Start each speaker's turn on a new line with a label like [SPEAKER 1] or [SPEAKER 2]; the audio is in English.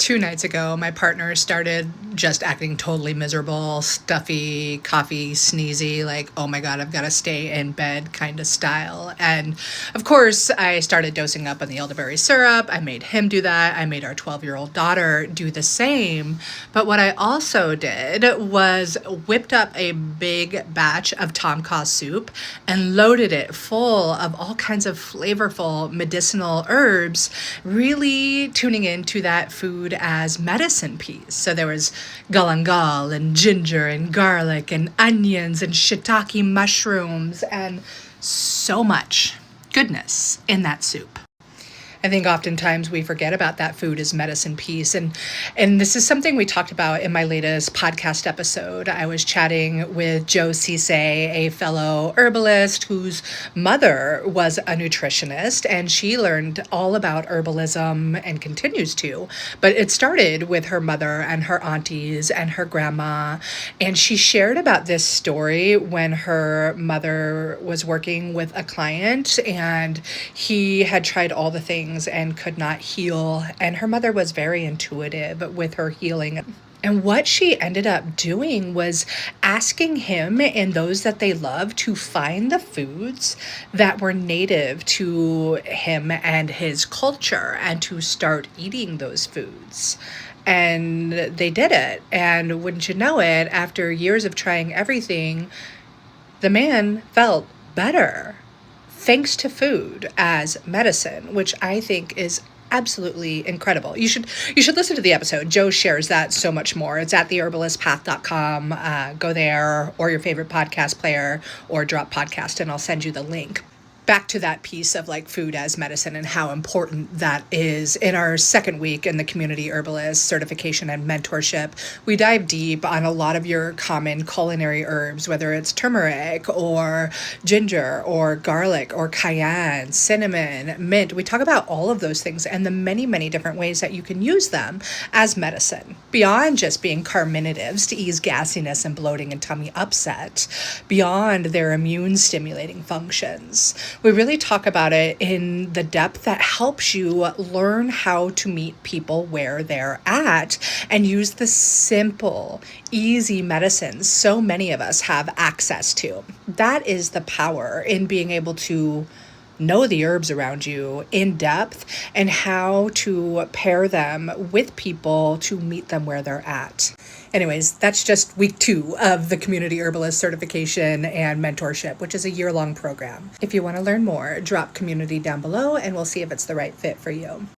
[SPEAKER 1] 2 nights ago, my partner started just acting totally miserable, stuffy, coughy, sneezy, like, oh my God, I've got to stay in bed kind of style. And of course, I started dosing up on the elderberry syrup. I made him do that. I made our 12-year-old daughter do the same. But what I also did was whipped up a big batch of Tom Kha soup and loaded it full of all kinds of flavorful medicinal herbs, really tuning into that food as medicine piece. So there was galangal and ginger and garlic and onions and shiitake mushrooms and so much goodness in that soup. I think oftentimes we forget about that food as medicine piece. And this is something we talked about in my latest podcast episode. I was chatting with Joe Cisse, a fellow herbalist whose mother was a nutritionist, and she learned all about herbalism and continues to. But it started with her mother and her aunties and her grandma. And she shared about this story when her mother was working with a client and he had tried all the things and could not heal. And her mother was very intuitive with her healing. And what she ended up doing was asking him and those that they love to find the foods that were native to him and his culture and to start eating those foods. And they did it. And wouldn't you know it, after years of trying everything, the man felt better, thanks to food as medicine, which I think is absolutely incredible. You should listen to the episode. Joe shares that so much more. It's at theherbalistpath.com. Go there, or your favorite podcast player, or drop podcast, and I'll send you the link. Back to that piece of like food as medicine and how important that is. In our second week in the Community Herbalist Certification and Mentorship, we dive deep on a lot of your common culinary herbs, whether it's turmeric or ginger or garlic or cayenne, cinnamon, mint. We talk about all of those things and the many, many different ways that you can use them as medicine, beyond just being carminatives to ease gassiness and bloating and tummy upset, beyond their immune stimulating functions. We really talk about it in the depth that helps you learn how to meet people where they're at and use the simple, easy medicines so many of us have access to. That is the power in being able to know the herbs around you in depth and how to pair them with people to meet them where they're at. Anyways, that's just week 2 of the Community Herbalist Certification and Mentorship, which is a year-long program. If you want to learn more, drop community down below and we'll see if it's the right fit for you.